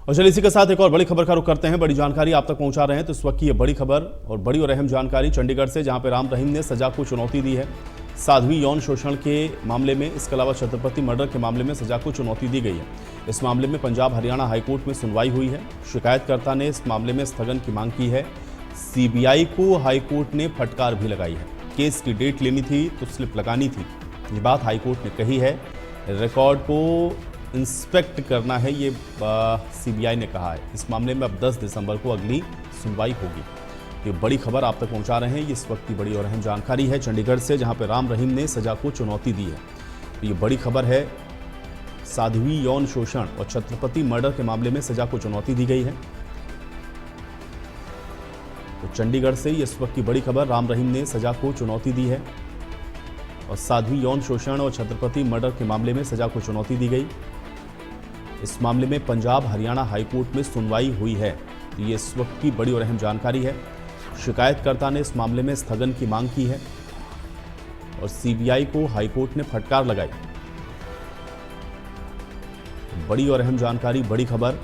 और चलिए इसी के साथ एक और बड़ी खबर का रुख करते हैं। बड़ी जानकारी आप तक पहुंचा रहे हैं तो इस वक्त की ये बड़ी खबर और बड़ी और अहम जानकारी चंडीगढ़ से, जहां पे राम रहीम ने सजा को चुनौती दी है। साध्वी यौन शोषण के मामले में, इसके अलावा छत्रपति मर्डर के मामले में सजा को चुनौती दी गई है। इस मामले में पंजाब हरियाणा हाईकोर्ट में सुनवाई हुई है। शिकायतकर्ता ने इस मामले में स्थगन की मांग की है। सीबीआई को हाईकोर्ट ने फटकार भी लगाई है। केस की डेट लेनी थी तो स्लिप लगानी थी, ये बात हाईकोर्ट ने कही है। रिकॉर्ड को इंस्पेक्ट करना है, ये सीबीआई ने कहा है। इस मामले में अब 10 दिसंबर को अगली सुनवाई होगी। ये बड़ी खबर आप तक पहुंचा रहे हैं। ये इस वक्त की बड़ी और अहम जानकारी है चंडीगढ़ से, जहां पर राम रहीम ने सजा को चुनौती दी है। तो ये बड़ी खबर है। साध्वी यौन शोषण और छत्रपति मर्डर के मामले में सजा को चुनौती दी गई है। तो चंडीगढ़ से ये इस वक्त की बड़ी खबर, राम रहीम ने सजा को चुनौती दी है और साध्वी यौन शोषण और छत्रपति मर्डर के मामले में सजा को चुनौती दी गई। इस मामले में पंजाब हरियाणा हाईकोर्ट में सुनवाई हुई है। तो ये इस वक्त की बड़ी और अहम जानकारी है। शिकायतकर्ता ने इस मामले में स्थगन की मांग की है और सीबीआई को हाईकोर्ट ने फटकार लगाई। बड़ी और अहम जानकारी, बड़ी खबर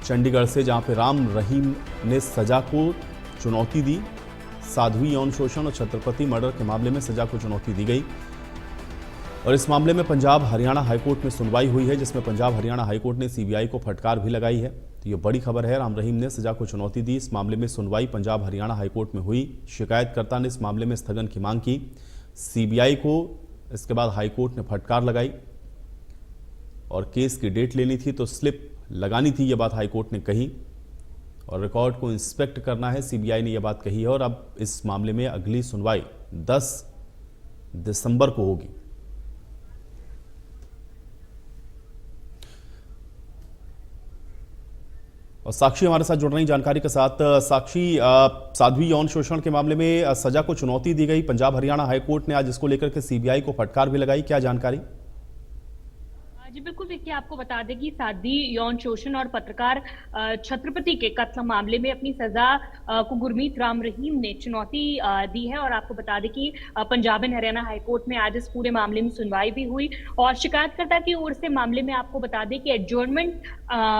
चंडीगढ़ से, जहां पे राम रहीम ने सजा को चुनौती दी। साध्वी यौन शोषण और छत्रपति मर्डर के मामले में सजा को चुनौती दी गई और इस मामले में पंजाब हरियाणा हाईकोर्ट में सुनवाई हुई है, जिसमें पंजाब हरियाणा हाईकोर्ट ने सीबीआई को फटकार भी लगाई है। तो ये बड़ी खबर है। राम रहीम ने सजा को चुनौती दी। इस मामले में सुनवाई पंजाब हरियाणा हाईकोर्ट में हुई। शिकायतकर्ता ने इस मामले में स्थगन की मांग की। सीबीआई को इसके बाद हाईकोर्ट ने फटकार लगाई और केस की डेट लेनी थी तो स्लिप लगानी थी, ये बात हाईकोर्ट ने कही और रिकॉर्ड को इंस्पेक्ट करना है, सीबीआई ने यह बात कही है। और अब इस मामले में अगली सुनवाई 10 दिसंबर को होगी। और साक्षी हमारे साथ जुड़ रही जानकारी के साथ। साक्षी, साध्वी यौन शोषण के मामले में सजा को चुनौती दी गई। पंजाब हरियाणा हाईकोर्ट ने आज इसको लेकर के सीबीआई को फटकार भी लगाई, क्या जानकारी? जी बिल्कुल, देखिए आपको बता दें कि साध्वी यौन शोषण और पत्रकार छत्रपति के कत्ल मामले में अपनी सजा को गुरमीत राम रहीम ने चुनौती दी है। और आपको बता दें कि पंजाब एंड हरियाणा हाईकोर्ट में आज इस पूरे मामले में सुनवाई भी हुई और शिकायतकर्ता की ओर से मामले में आपको बता दें कि एडजर्नमेंट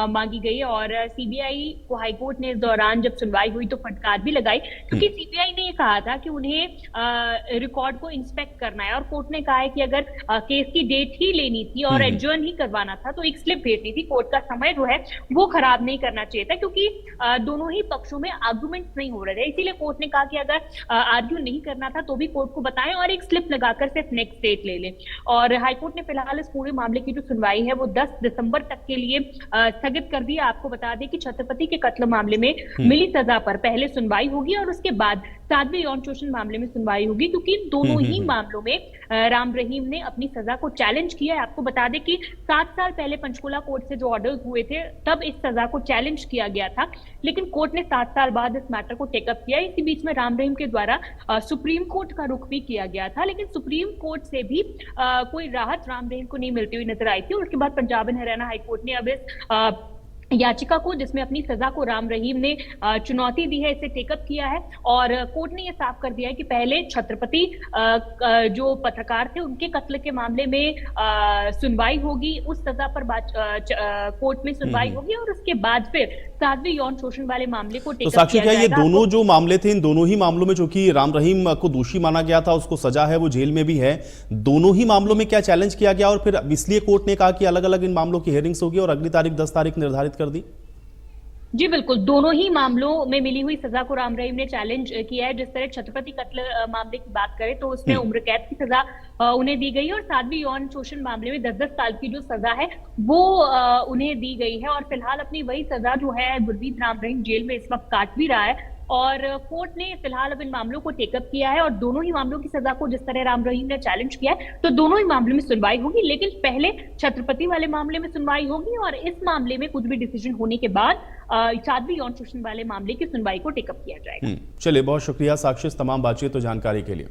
मांगी गई और सीबीआई को हाईकोर्ट ने इस दौरान जब सुनवाई हुई तो फटकार भी लगाई, क्योंकि सीबीआई ने कहा था कि उन्हें रिकॉर्ड को इंस्पेक्ट करना है और कोर्ट ने कहा है कि अगर केस की डेट ही लेनी थी और एडजर्न ही करवाना था तो एक स्लिप भेजनी थी। कोर्ट का समय जो है वो खराब नहीं करना चाहिए था, क्योंकि दोनों ही पक्षों में आर्गुमेंट नहीं हो रहे थे। इसीलिए कोर्ट ने कहा कि अगर आर्ग्यू नहीं करना था तो भी कोर्ट को बताएं और एक स्लिप लगाकर सिर्फ नेक्स्ट डेट ले लें। और हाईकोर्ट ने फिलहाल इस पूरे मामले की जो सुनवाई है वो 10 दिसंबर तक के लिए स्थगित कर दिया। आपको बता दें कि छत्रपति के कत्ल मामले में मिली सजा पर पहले सुनवाई होगी और उसके बाद साध्वी यौन शोषण मामले में सुनवाई होगी, क्योंकि दोनों ही मामलों में राम रहीम ने अपनी सजा को चैलेंज किया है। आपको बता दें कि 7 साल पहले पंचकुला कोर्ट से जो ऑर्डर्स हुए थे तब इस सजा को चैलेंज किया गया था, लेकिन कोर्ट ने 7 साल बाद इस मैटर को टेकअप किया। इसी बीच में राम रहीम के द्वारा सुप्रीम कोर्ट का रुख भी किया गया था, लेकिन सुप्रीम कोर्ट से भी कोई राहत राम रहीम को नहीं मिलती हुई नजर आई थी। और उसके बाद पंजाब एंड हरियाणा हाईकोर्ट ने अब इस याचिका को, जिसमें अपनी सजा को राम रहीम ने चुनौती दी है, इसे टेकअप किया है। और कोर्ट ने यह साफ कर दिया है कि पहले छत्रपति जो पत्रकार थे उनके कत्ल के मामले में सुनवाई होगी, उस सजा पर कोर्ट में सुनवाई होगी और उसके बाद फिर साध्वी यौन शोषण वाले मामले को टेकअप किया जाएगा। क्या ये दोनों जो मामले थे, इन दोनों ही मामलों में, जो कि राम रहीम को दोषी माना गया था, उसको सजा है, वो जेल में भी है, दोनों ही मामलों में क्या चैलेंज किया गया और फिर इसलिए कोर्ट ने कहा कि अलग अलग इन मामलों की हियरिंग्स होगी और अगली तारीख 10 तारीख निर्धारित कर दी? जी बिल्कुल, दोनों ही मामलों में मिली हुई सजा को राम रहीम ने चैलेंज किया है। जिस तरह छत्रपति कत्ल मामले की बात करें तो उसमें उम्र कैद की सजा उन्हें दी गई है और साध्वी यौन शोषण मामले में 10-10 साल की जो सजा है वो उन्हें दी गई है। और फिलहाल अपनी वही सजा जो है गुरमीत राम रहीम जेल में इस वक्त काट भी रहा है और कोर्ट ने फिलहाल अब इन मामलों को टेकअप किया है और दोनों ही मामलों की सजा को जिस तरह राम रहीम ने चैलेंज किया है तो दोनों ही मामलों में सुनवाई होगी, लेकिन पहले छत्रपति वाले मामले में सुनवाई होगी और इस मामले में कुछ भी डिसीजन होने के बाद साध्वी यौन शोषण वाले मामले की सुनवाई को टेकअप किया जाएगा। चलिए, बहुत शुक्रिया साक्षी, तमाम बातचीत और जानकारी के लिए।